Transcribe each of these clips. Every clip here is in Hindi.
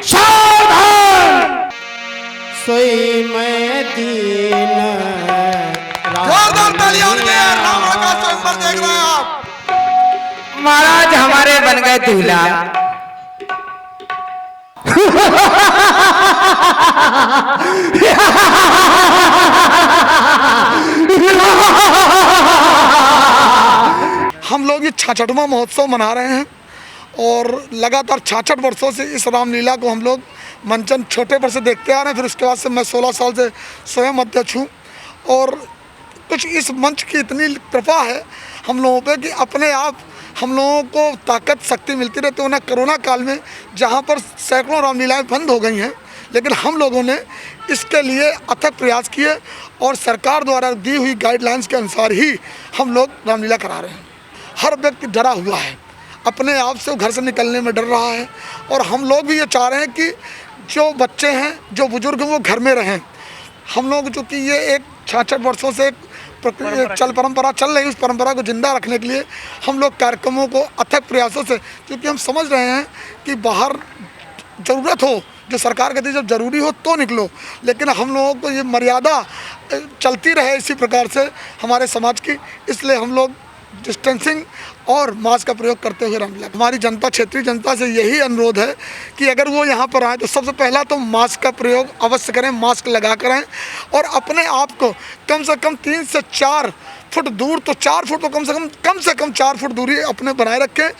सावधान सोई मैं दीन। जोरदार तालियां उनके रावण का स्वयंवर देख रहे हैं आप। महाराज हमारे बन गए दूल्हा। हम लोग ये 66वां महोत्सव मना रहे हैं और लगातार 66 वर्षों से इस रामलीला को हम लोग मंचन छोटे पर से देखते आ रहे हैं। फिर उसके बाद से मैं 16 साल से स्वयं अध्यक्ष हूँ और कुछ इस मंच की इतनी कृपा है हम लोगों पे कि अपने आप हम लोगों को ताकत शक्ति मिलती रहती है। उन्हें कोरोना काल में जहाँ पर सैकड़ों रामलीलाएँ बंद हो गई हैं, लेकिन हम लोगों ने इसके लिए अथक प्रयास किए और सरकार द्वारा दी हुई गाइडलाइंस के अनुसार ही हम लोग रामलीला करा रहे हैं। हर व्यक्ति डरा हुआ है, अपने आप से घर से निकलने में डर रहा है और हम लोग भी ये चाह रहे हैं कि जो बच्चे हैं, जो बुजुर्ग हैं, वो घर में रहें। हम लोग चूँकि ये एक 66 वर्षों से परंपरा चल रही है, उस परंपरा को जिंदा रखने के लिए हम लोग कार्यक्रमों को अथक प्रयासों से, क्योंकि हम समझ रहे हैं कि बाहर ज़रूरत हो, जो सरकार कहती है जब ज़रूरी हो तो निकलो, लेकिन हम लोगों को ये मर्यादा चलती रहे इसी प्रकार से हमारे समाज की, इसलिए हम लोग डिस्टेंसिंग और मास्क का प्रयोग करते हुए रामलीला। हमारी जनता, क्षेत्रीय जनता से यही अनुरोध है कि अगर वो यहाँ पर आए तो सबसे पहला तो मास्क का प्रयोग अवश्य करें, मास्क लगा कर आएँ और अपने आप को कम से कम 3 से 4 फुट दूर, तो 4 फुट तो कम से कम 4 फुट दूरी अपने बनाए रखें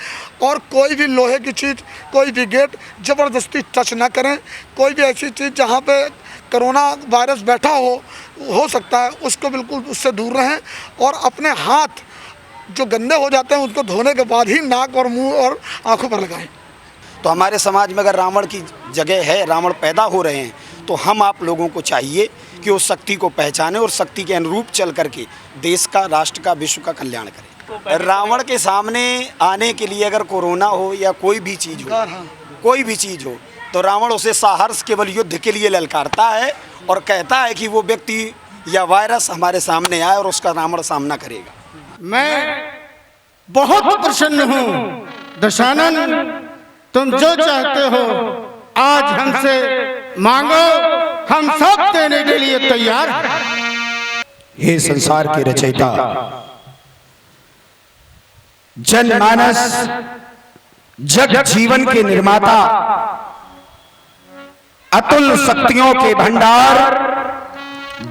और कोई भी लोहे की चीज़, कोई भी गेट ज़बरदस्ती टच ना करें। कोई भी ऐसी चीज़ जहाँ पे कोरोना वायरस बैठा हो सकता है, उसको बिल्कुल उससे दूर रहें और अपने हाथ जो गंदे हो जाते हैं उनको धोने के बाद ही नाक और मुंह और आंखों पर लगाएं। तो हमारे समाज में अगर रावण की जगह है, रावण पैदा हो रहे हैं, तो हम आप लोगों को चाहिए कि उस शक्ति को पहचानें और शक्ति के अनुरूप चल करके देश का, राष्ट्र का, विश्व का कल्याण करें। रावण के सामने आने के लिए अगर कोरोना हो या कोई भी चीज़ हो, कोई भी चीज़ हो, तो रावण उसे साहस केवल युद्ध के लिए ललकारता है और कहता है कि वो व्यक्ति या वायरस हमारे सामने आए और उसका रावण सामना करेगा। मैं बहुत प्रसन्न हूँ दशानन, तुम जो चाहते हो आज हमसे मांगो, हम सब देने के लिए तैयार हैं। हे संसार के रचयिता, जनमानस जग जीवन के निर्माता, अतुल शक्तियों के भंडार,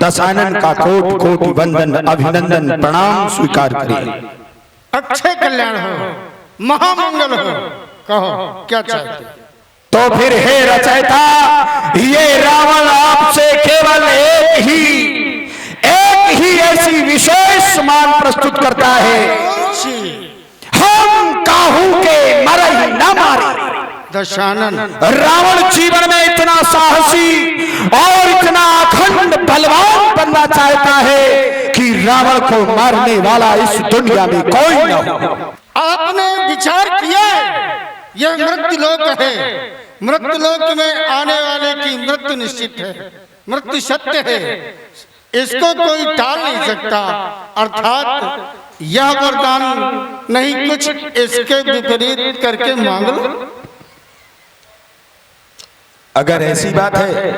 दशानन का कोटि कोटि वंदन, अभिनंदन, प्रणाम स्वीकार करें। अक्षय कल्याण हो, महामंगल हो, कहो क्या चाहते? तो फिर हे रचयिता, ये रावण आपसे केवल एक ही ऐसी विशेष मान प्रस्तुत करता है, हम काहू के मरई न मारे। दशानन, रावण जीवन में इतना साहसी और इतना अखंड बलवान बनना चाहता है कि रावण को मारने वाला इस दुनिया में कोई न हो। आपने विचार किया यह मृत्युलोक है, मृत्युलोक में आने वाले की मृत्यु निश्चित है, मृत्यु सत्य है, इसको कोई टाल नहीं सकता। अर्थात यह वरदान नहीं, कुछ इसके विपरीत करके मांग लो। अगर ऐसी बात है,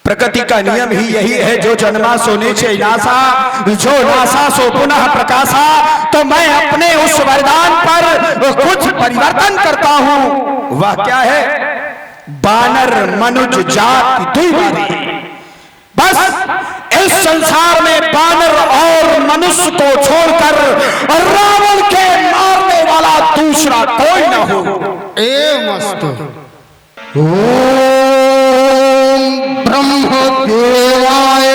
प्रकृति का नियम ही यही है, जो जन्मा सो नीचे नासा, जो नासा सो पुनः प्रकाशा, तो मैं अपने उस वरदान पर कुछ परिवर्तन करता हूं। वह क्या है? बानर मनुज जाति दुई, बस इस संसार में बानर और मनुष्य को छोड़कर रावण के मारने वाला दूसरा कोई न हो। मस्त ब्रह्मदेवाय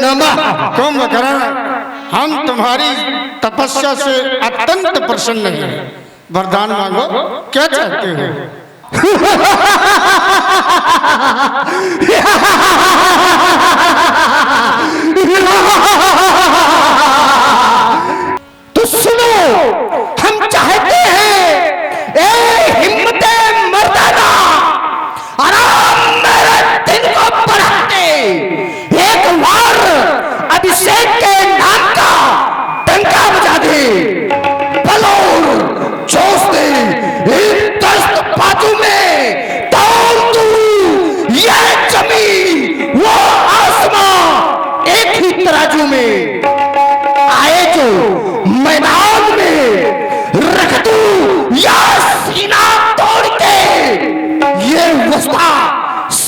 नमः। कुंभकर्ण, हम तुम्हारी तपस्या से अत्यंत प्रसन्न हैं, वरदान मांगो, क्या चाहते हो? तो सुनो, हम चाहते हैं हिम्मते मर्दाना आराम मेरे दिन को बढ़ाते, एक बार अभिषेक के नाम का डंका बजा दे, बलोर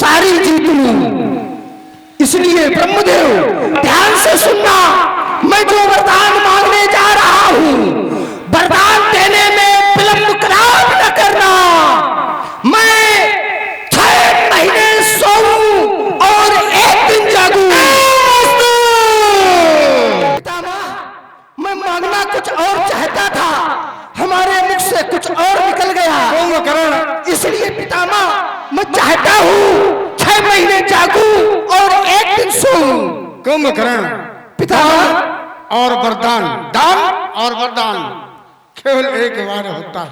सारी जीत लूं। इसलिए ब्रह्मदेव ध्यान से सुनना, मैं जो वरदान मांगने जा रहा हूं, वरदान देने में विलंब कदापि न करना। मैं 6 महीने सोऊं और 1 दिन जागूं। मैं मांगना कुछ और चाहता था, हमारे मुख से कुछ और निकल गया। कुंभकर्ण, इसलिए पितामह मैं चाहता हूँ 6 महीने जागूं और 1 दिन सोऊं। कुंभकर्ण, पितामह और वरदान, दान और वरदान केवल एक बार होता है।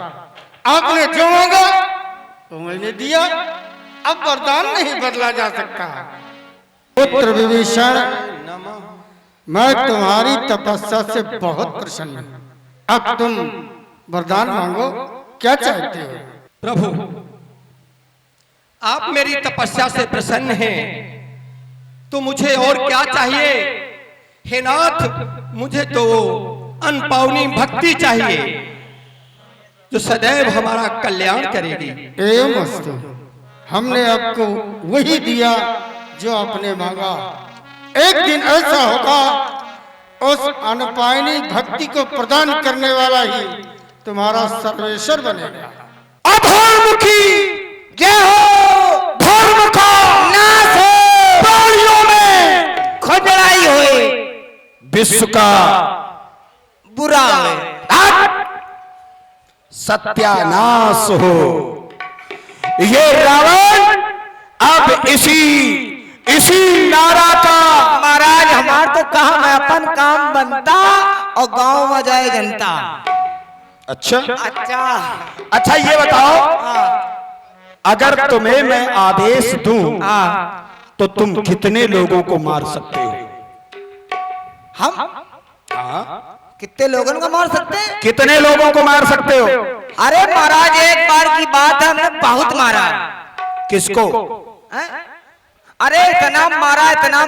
आपने जो मांगा तो मैंने दिया, अब वरदान नहीं बदला जा सकता। पुत्र विभीषण, मैं तुम्हारी तपस्या से बहुत प्रसन्न हूं। अब तुम वरदान मांगो, क्या चाहते हो? प्रभु, आप मेरी तपस्या से प्रसन्न हैं तो मुझे और क्या चाहिए? हे नाथ, मुझे तो अनपावनी भक्ति चाहिए जो सदैव हमारा कल्याण करेगी। एवं अस्तु, हमने आपको वही दिया जो आपने मांगा। एक दिन ऐसा होगा, उस अनपायनी भक्ति को प्रदान करने वाला ही तुम्हारा सर्वेश्वर बनेगा। अधोमुखी जय हो, धर्मुखा नाश हो, प्राणियों में खुजलाई होए, विश्व का बुरा सत्यानाश हो। ये रावण अब इसी नारा का, महाराज हमार तो कहा मैं अपन काम बनता और गांव में जाए जनता। अच्छा अच्छा, ये बताओ, अगर तुम्हें मैं आदेश दूं तो तुम कितने लोगों को मार सकते हो? हम कितने लोगों को मार सकते हैं? कितने लोगों को मार सकते हो? अरे महाराज, एक बार की बात है, हमने बहुत मारा। किसको? अरे इतना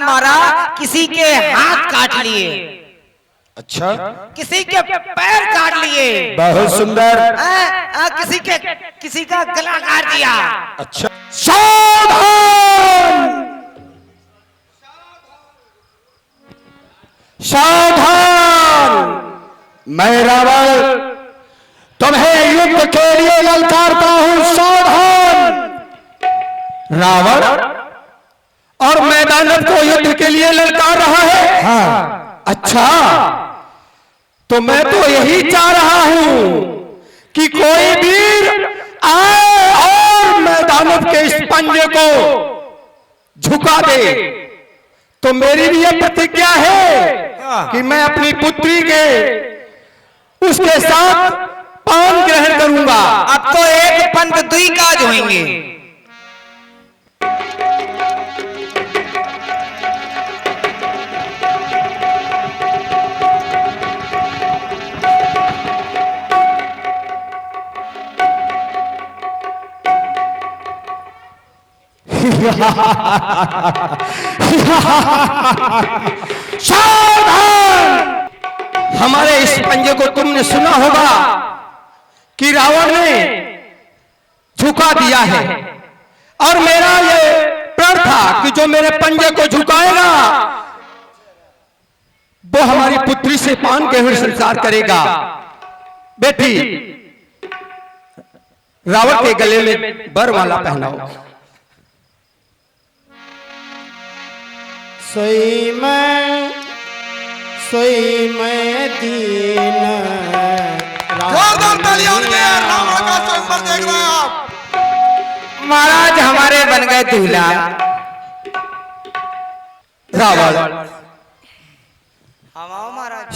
मारा, किसी के हाथ काट लिए। अच्छा, किसी के पैर काट लिए। बहुत सुंदर। किसी का गला काट दिया। अच्छा, सावधान सावधान, मैं रावण तुम्हें युद्ध के लिए ललकारता हूं। सावधान। रावण और मैदान को युद्ध के लिए ललकार रहा है। हाँ। अच्छा, तो मैं तो यही चाह रहा हूं कि कोई वीर आए और मैदानव के इस पंजे को झुका दे। तो मेरी भी यह प्रतिज्ञा है कि मैं अपनी पुत्री के उसके साथ पान ग्रहण करूंगा। अब तो एक पंथ दुई काज होंगे। सावधान! हमारे इस पंजे को तुमने सुना होगा कि रावण ने झुका दिया है, और मेरा ये प्रण था कि जो मेरे पंजे को झुकाएगा वो हमारी पुत्री से पान ग्रहण संस्कार करेगा। बेटी, रावण के गले में बरमाला पहनाओ। सोई मैं दीन। जोरदार तालियां उनके रावण का स्वयंवर देख रहे हैं आप। महाराज हमारे बन गए दूल्हा। रावण,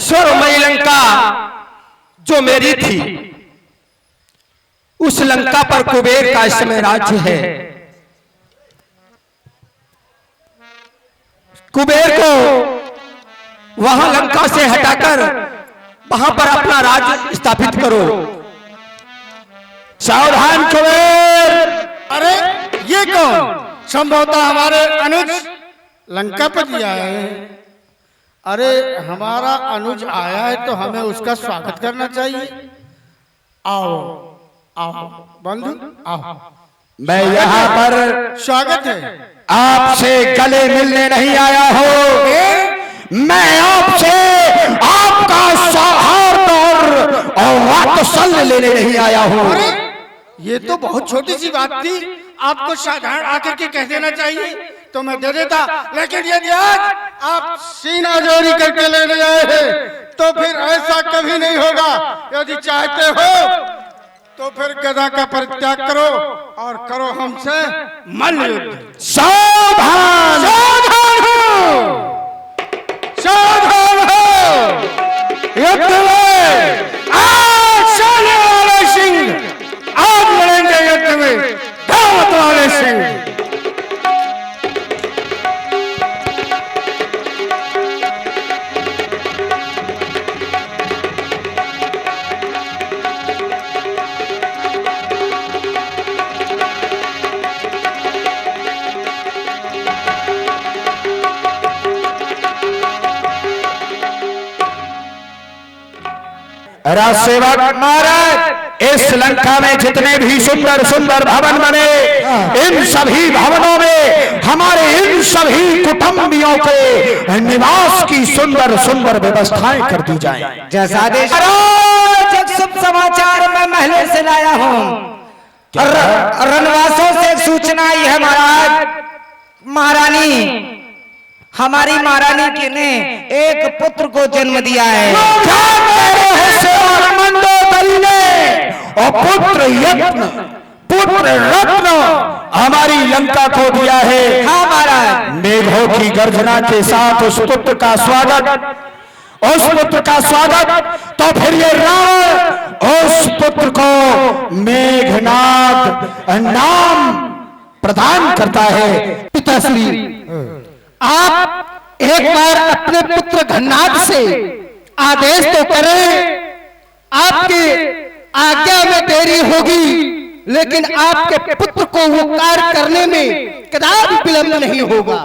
स्वर्गमयी लंका जो मेरी थी, उस लंका पर कुबेर का इस समय राज्य है। कुबेर को वहां लंका से हटाकर वहां पर अपना राज्य स्थापित करो। सावधान कुबेर! अरे ये कौन? संभवतः हमारे अनुज लंका पर भी आए हैं। अरे हमारा अनुज आया है तो हमें उसका स्वागत करना चाहिए। आओ आओ बंधु, आओ। मैं यहाँ पर स्वागत है। आपसे गले मिलने नहीं आया हूँ, मैं आपसे आपका सौहार्द और वात्सल्य लेने नहीं आया हूँ। ये तो बहुत छोटी सी बात थी, आपको साधारण आकर के कह देना चाहिए तो मैं दे देता, लेकिन यदि आज आप सीना जोड़ी करके लेने आए हैं तो फिर ऐसा कभी नहीं होगा। यदि चाहते हो तो फिर गदा का परित्याग करो और करो हमसे मल्ल युद्ध। सावधान सावधान हो, सावधान हो। युद्ध में आज चलने वाले सिंह आज लड़ेंगे, युद्ध में दावत वाले सिंह। राजसेवक महाराज, इस लंका में जितने भी सुंदर सुंदर भवन बने, इन सभी भवनों में हमारे इन सभी कुटुंबियों के निवास की सुंदर सुंदर व्यवस्थाएं कर दी जाएं। जैसा आदेश। एक शुभ समाचार मैं महल से लाया हूँ। रनवासों से एक सूचना आई है महाराज। महारानी, हमारी महारानी ने एक पुत्र को जन्म दिया है। और पुत्र यत्न, पुत्र रत्न हमारी लंका को दिया है। हाँ महाराज। मेघों की गर्जना के साथ उस पुत्र का स्वागत, उस पुत्र का स्वागत। तो फिर ये रावण उस पुत्र को मेघनाद नाम प्रदान करता है। पिताश्री, आप एक बार अपने पुत्र घन्नाद से आदेश तो करें। आपके आज्ञा में देरी होगी, लेकिन आपके पुत्र को वो कार्य करने में कदापि विलंब नहीं होगा।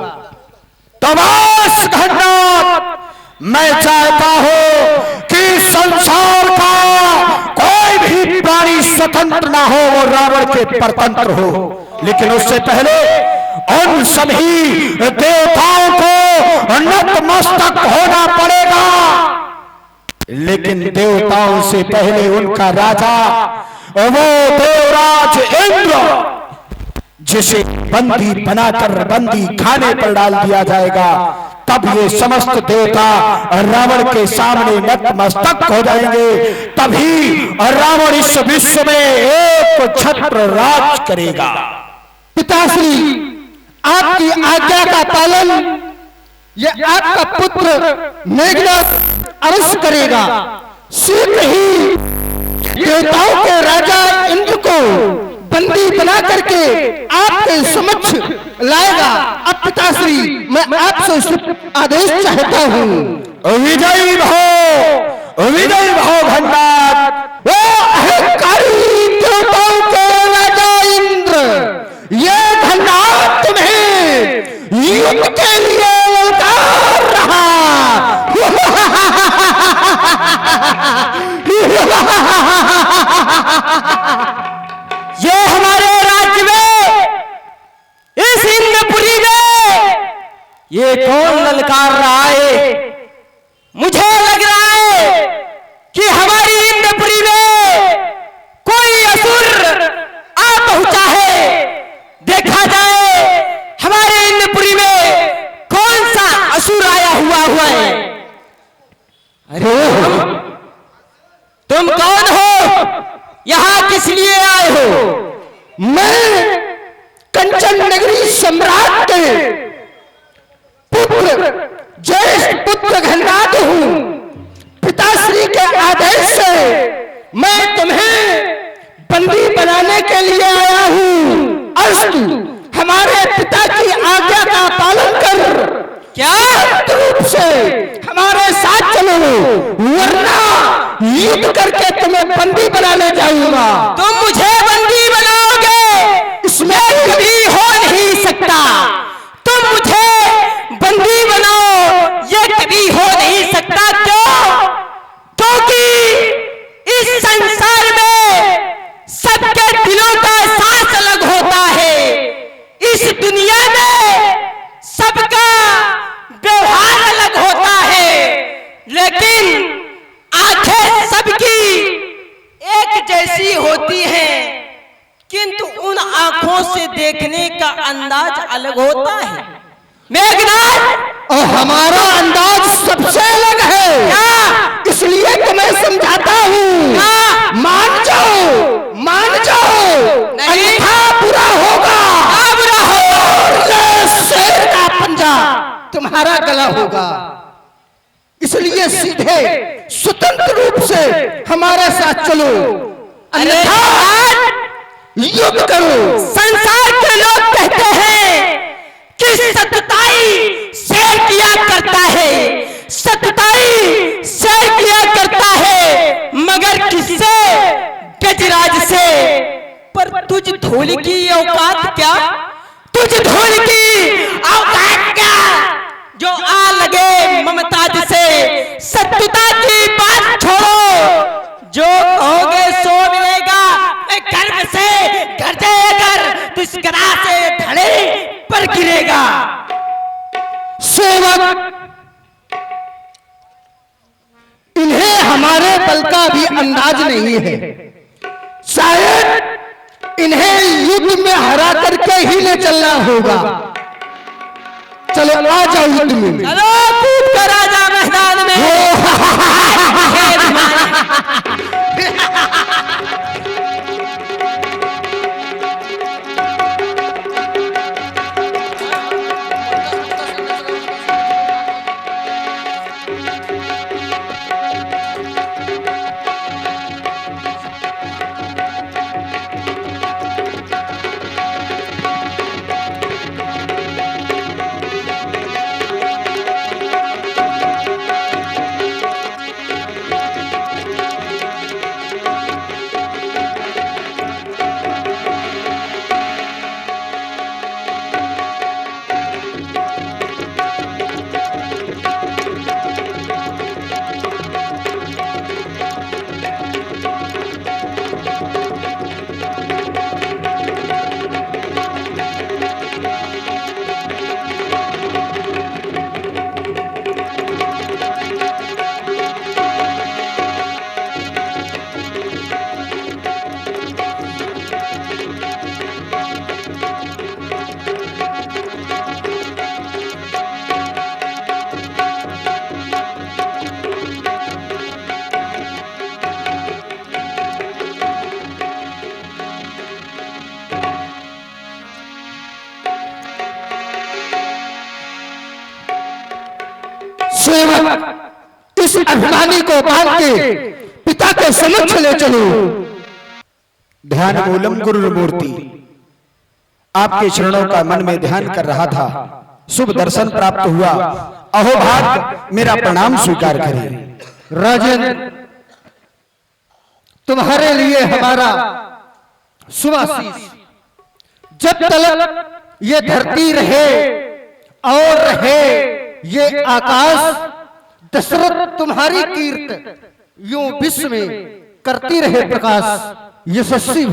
तो बस घन्नाद, मैं चाहता हूं कि संसार का कोई भी प्राणी स्वतंत्र ना हो, वो रावण के परतंत्र हो। लेकिन उससे पहले उन सभी देवताओं को नतमस्तक होना पड़ेगा। लेकिन देवताओं से पहले उनका राजा, वो देवराज इंद्र, जिसे बंदी बनाकर बंदी खाने पर डाल दिया जाएगा, तब ये समस्त देवता रावण के सामने नतमस्तक हो जाएंगे। तभी रावण इस विश्व में एक छत्र राज करेगा। पिताश्री, आपकी आज्ञा का पालन ये आपका पुत्र मेघनाद अवश्य करेगा। शीघ्र ही देवताओं के राजा इंद्र को बंदी बना करके आपके समक्ष लाएगा। अब पिताश्री, मैं आपसे आदेश चाहता हूँ। विजयी भव घन्नाद। वो अहंकारी देवताओं के राजा इंद्र, ये घन्नाद तुम्हें युद्ध के लिए उतार रहा। ये हमारे राज्य में, इस इंद्रपुरी में ये कौन ललकार रहा है? मुझे लग रहा है कि हमारी इंद्रपुरी में कोई असुर आ पहुंचा है। देखा जाए हमारे इंद्रपुरी में कौन सा असुर आया हुआ है। अरे तुम कौन हो? यहाँ किस लिए आए हो? मैं कंचन नगरी सम्राट के पुत्र, ज्येष्ठ पुत्र घन्नाद हूँ। पिताश्री के आदेश से मैं तुम्हें बंदी बनाने के लिए आया हूँ। अस्तु, हमारे पिता की आज्ञा का पालन कर। क्या रूप से हमारे साथ चलो, वरना युद्ध करके तुम्हें बंदी बनाने जाऊंगा। तुम मुझे बंदी बनाओगे, इसमें कभी हो नहीं सकता। तुम मुझे बंदी बनाओ, ये कभी हो नहीं सकता। क्यों? क्योंकि इस संसार में सबके दिलों का एहसास अलग होता है। दुनिया में सबका व्यवहार अलग होता है, लेकिन आंखें सबकी एक जैसी होती हैं, किंतु उन आंखों से देखने का अंदाज अलग होता है। मेघनाथ, और हमारा अंदाज सबसे अलग है। क्या? इसलिए तो मैं समझाता हूँ, क्या? मान जाओ, नहीं। अन्यथा बुरा होगा। बुरा हो, ये शेर का पंजा तुम्हारा गला होगा। इसलिए सीधे स्वतंत्र रूप से हमारे साथ चलो, अन्यथा युद्ध करो। संसार के लोग कहते हैं कि सतताई शेर किया करता है, सतताई शेर किया करता है, मगर किससे? गजराज से। पर तुझ धूल की औकात क्या? तुझ धूल की औकात क्या जो आ लगे ममताज से? सत्यता की बात छोड़ो, जो कहोगे सो मिलेगा। मैं गर्व से गरजे अगर तो इस गदा से धड़े पर गिरेगा। सेवक, इन्हें हमारे बल का भी अंदाज नहीं है। शायद इन्हें युद्ध में हरा करके ही ले चलना होगा। चलो आ जाओ युद्ध में। चलो कूद कर राजा मैदान में। सेवक, इस अभिमानी को बांध के पिता के समक्ष ले चलो। ध्यान मूलम गुरु मूर्ति, आपके चरणों का मन में ध्यान कर रहा था, शुभ दर्शन प्राप्त हुआ। अहो भाग, मेरा प्रणाम स्वीकार करें। राजन, तुम्हारे लिए हमारा शुभाशीष। जब तक ये धरती रहे और रहे ये आकाश, दशरथ तुम्हारी कीर्त यूं विश्व में करती रहे प्रकाश। यशस्वी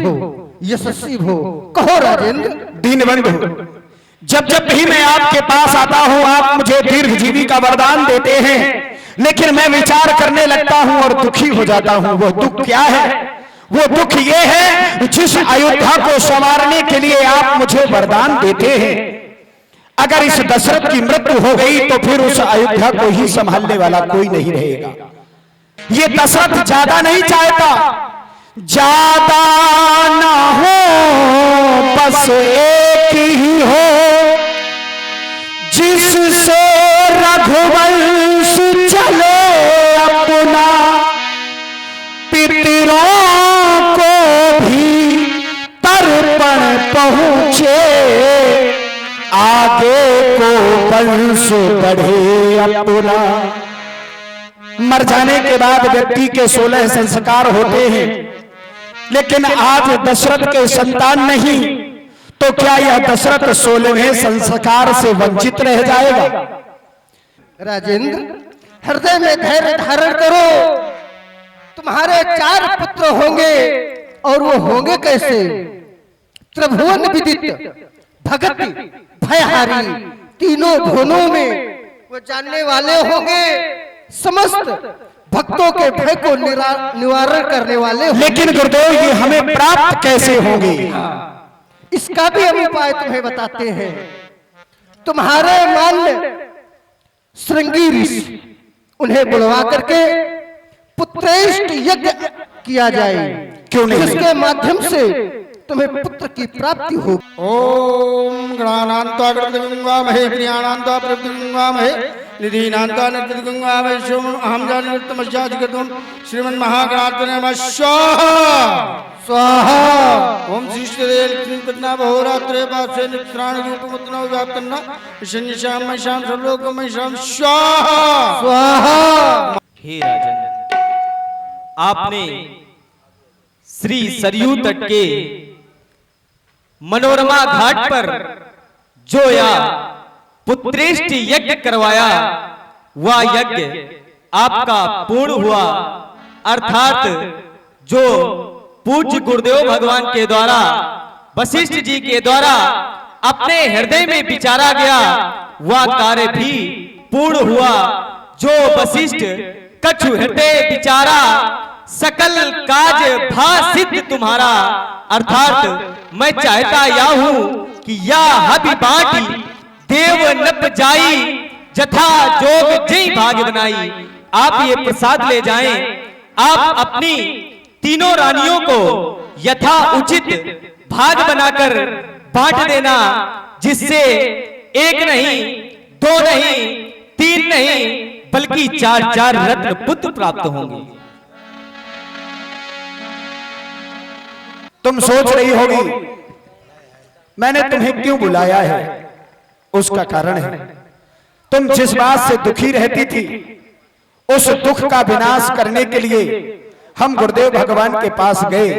हो, कहो राजेंद्र। दीनबंधु, जब जब भी मैं आपके पास आता हूं, आप मुझे दीर्घ जीवी का वरदान देते हैं, लेकिन मैं विचार करने लगता हूं और दुखी हो जाता हूं। वो दुख क्या है? वो दुख ये है, जिस अयोध्या को संवारने के लिए आप मुझे वरदान देते हैं, अगर इस दशरथ की मृत्यु हो गई तो फिर उस अयोध्या को ही संभालने वाला कोई नहीं रहेगा। ये दशरथ ज्यादा नहीं चाहता, ज्यादा ना हो, बस एक ही हो, जिससे रघुवंश चले अपना, पितरों को भी तर्पण पहुंचे, आगे को वंश बढ़े अपना। मर जाने के बाद व्यक्ति के 16 संस्कार होते हैं, लेकिन आज दशरथ के संतान नहीं, तो क्या यह दशरथ 16वें संस्कार से वंचित रह जाएगा? राजेंद्र, हृदय में धैर्य धारण करो। तुम्हारे 4 पुत्र होंगे, और वो होंगे कैसे? त्रिभुवन विदित भगत भयहारी तीनों भुवनों में वो जानने वाले होंगे, समस्त भक्तों के भय को निवारण करने वाले होंगे। लेकिन गुरुदेव ये हमें प्राप्त कैसे होंगे? इसका भी हम उपाय तुम्हें बताते हैं। तुम्हारे मान्य श्रृंगी ऋषि उन्हें बुलवा करके पुत्रेष्ट यज्ञ किया जाए, क्यों नहीं? जिसके माध्यम से तुम्हें पुत्र की प्राप्ति हो। ओम गणानान्ता गणपतिगंगामहे प्रियाणान्ता प्रभुगंगामहे निधीनान्ता निर्गंगामहे सोम अहम जानतमस्याधिगतम श्रीमन् महागणाधिपतये नमः स्वाहा स्वाहा। ओम श्रीष्ठदेव कृष्णपत्ना बहुरात्रे पासे नित्राण रूपमुत्तनो व्याप्तन्ना शनिशाम महिषाम सर्वलोकम महिषाम स्वाहा स्वाहा। हे राजन, आपने श्री सरयू तट के मनोरमा घाट पर जो या पुत्रेष्ट यज्ञ करवाया, वह यज्ञ आपका पूर्ण हुआ। अर्थात जो पूज्य गुरुदेव भगवान के द्वारा वशिष्ठ जी के द्वारा अपने हृदय में विचारा गया, वह कार्य भी पूर्ण हुआ। जो वशिष्ठ कछु हृदय विचारा, सकल काज भा सिद्ध तुम्हारा। अर्थात मैं चाहता या हूं कि या हबि बाटी देव नप जाई, जथा जोग जय भाग बनाई। आप ये प्रसाद ले जाएं, आप अपनी तीनों रानियों को यथा उचित भाग बनाकर बांट देना, जिससे एक नहीं, दो नहीं, तीन नहीं, बल्कि चार चार रत्न पुत्र प्राप्त होंगे। तुम सोच रही होगी मैंने तुम्हें क्यों बुलाया है। उसका कारण है, तुम जिस बात से दुखी रहती थी, उस दुख का विनाश करने के लिए हम गुरुदेव भगवान के पास गए।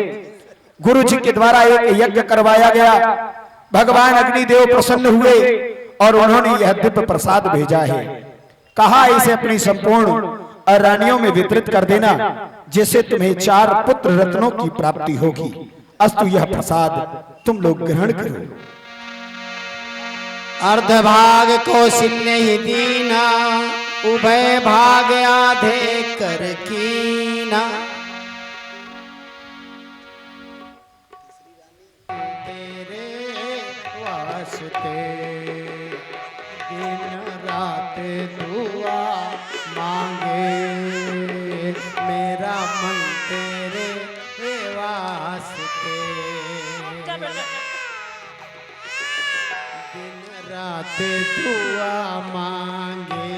गुरु जी के द्वारा एक यज्ञ करवाया गया। भगवान अग्निदेव प्रसन्न हुए और उन्होंने यह दिव्य प्रसाद भेजा है। कहा इसे अपनी संपूर्ण रानियों में वितरित कर देना, जिससे तुम्हें 4 पुत्र रत्नों की प्राप्ति होगी। अस्तु यह प्रसाद तुम लोग ग्रहण करो। अर्धभाग कौशल्य ही दीना, उभय भाग आधे कर कीना। तेरे वास्ते दिन रात दुआ मांगे, मेरा मन तेरे वास्ते दिन रात दुआ मांगे,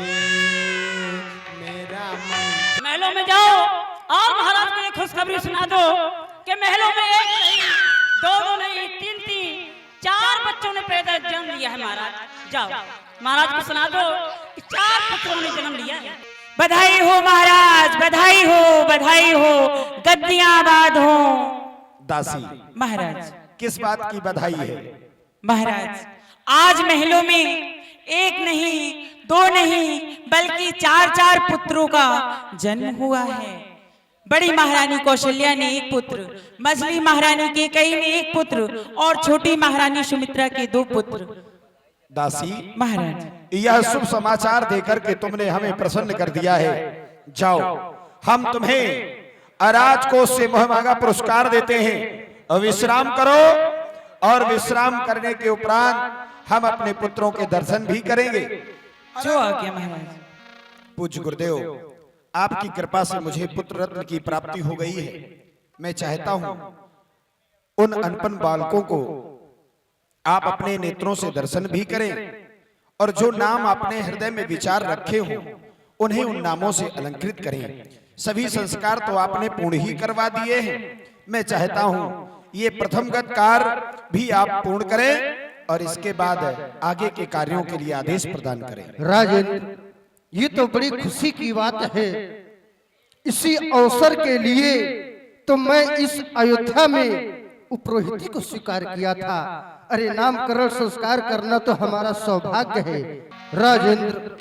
मेरा मन। महलों में जाओ और महाराज को एक खुशखबरी सुना दो कि महलों में एक नहीं, दो नहीं, तीन, 4 बच्चों ने पैदा जन्म लिया है। महाराज जाओ, महाराज को सुना दो कि 4 पुत्रों ने जन्म लिया है। बधाई हो महाराज, बधाई हो, बधाई हो, गद्दियां आबाद हो। दासी महाराज किस बात की बधाई है? महाराज आज महलों में एक नहीं, 2 नहीं, बल्कि 4 पुत्रों का जन्म हुआ है। बड़ी महारानी कौशल्या ने 1 पुत्र, मझली महारानी केकई ने 1 पुत्र और छोटी महारानी सुमित्रा के 2 पुत्र। दासी महाराज यह शुभ समाचार देकर के तुमने हमें प्रसन्न कर दिया है। जाओ, हम तुम्हें राजकोष से महंगा पुरस्कार देते हैं। विश्राम करो और विश्राम करने के उपरांत हम अपने पुत्रों के दर्शन भी करेंगे। जो आज्ञा महाराज। पूज्य गुरुदेव, आपकी कृपा से मुझे पुत्र रत्न की प्राप्ति हो गई है। मैं चाहता हूं उन अनपन बालकों को आप अपने नेत्रों से दर्शन भी करें और जो नाम आपने हृदय में विचार रखे हो उन्हें उन नामों से अलंकृत करें। सभी संस्कार तो आपने पूर्ण ही करवा दिए हैं। मैं चाहता हूं ये प्रथमगत कार्य भी आप पूर्ण करें और इसके बाद आगे के कार्यों के लिए आदेश प्रदान करें। राजेंद्र, ये तो बड़ी खुशी की बात है। इसी अवसर के लिए तो मैं इस अयोध्या में उपरोहिती को स्वीकार किया था। अरे नामकरण संस्कार करना तो हमारा सौभाग्य है। राजेंद्र,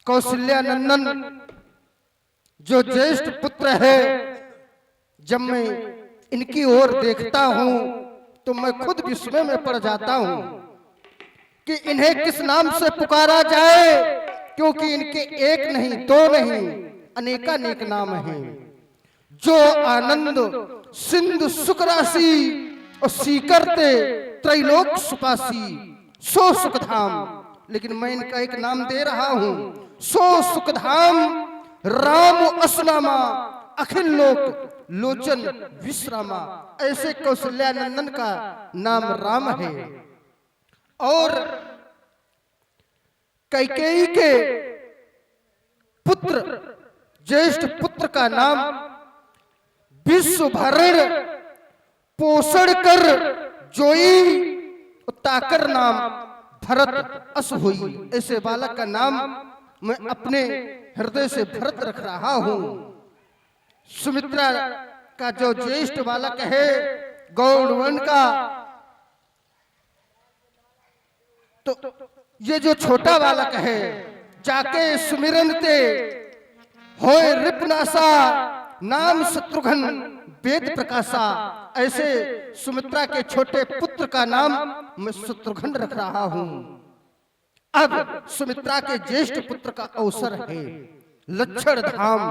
कौशल्या नंदन जो ज्येष्ठ पुत्र है, जब मैं इनकी ओर देखता हूं तो मैं खुद विस्मय में पड़ जाता हूं कि इन्हें किस नाम से पुकारा जाए, क्योंकि इनके एक नहीं, दो नहीं, अनेकानेक नाम हैं। जो आनंद सिंधु सुख राशि और सीकरते त्रैलोक सुपासी, सो सुखधाम। लेकिन मैं इनका एक नाम दे रहा हूं, सो सुखधाम राम असनामा, अखिल लोक लोचन विश्रामा। ऐसे कौशल्यानंदन का नाम राम है। और कैकेयी के पुत्र, ज्येष्ठ पुत्र का नाम विश्व भरण पोषण कर जोई, ताकर नाम भरत अस हुई। ऐसे बालक का नाम मैं अपने हृदय से भरत रख रहा हूं। सुमित्रा का जो ज्येष्ठ बालक है गौड़ वर्ण का, तो ये जो छोटा बालक है, जाके सुमिरन ते होए रिपनासा, नाम शत्रुघ्न वेद प्रकाशा। ऐसे सुमित्रा के छोटे पुत्र का नाम मैं शत्रुघ्न रख रहा हूं। अब सुमित्रा के ज्येष्ठ पुत्र का अवसर है। लक्षण धाम,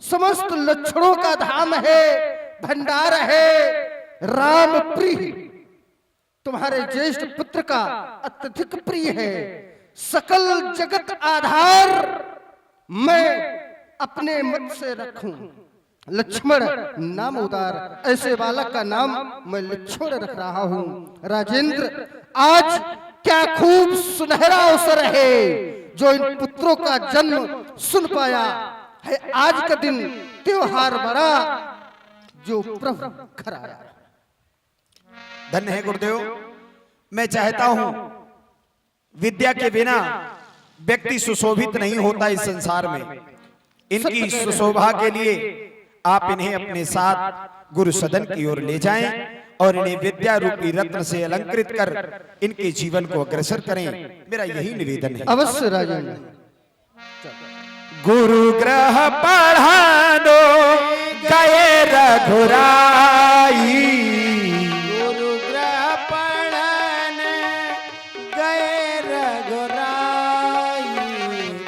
समस्त लक्षणों का धाम है, भंडार है, राम प्रिय। तुम्हारे ज्येष्ठ पुत्र का अत्यधिक प्रिय है। सकल जगत आधार मैं अपने मत से रखूं। लक्ष्मण नाम उदार, ऐसे बालक का नाम मैं लक्ष्मण रख रहा हूं। राजेंद्र, आज क्या खूब सुनहरा अवसर है जो इन पुत्रों का जन्म सुन पाया है। आज का दिन त्योहार बड़ा जो प्रभु घर आया। धन्य है गुरुदेव। मैं चाहता हूं विद्या के बिना व्यक्ति सुशोभित नहीं होता इस संसार में। इनकी सुशोभा के लिए आप इन्हें अपने साथ गुरु सदन की ओर ले जाएं और इन्हें विद्या रूपी रत्न से अलंकृत कर इनके जीवन को अग्रसर करें। मेरा यही निवेदन है। अवश्य राजेंद्र। गुरु ग्रह पढ़ानो गए रघुराई,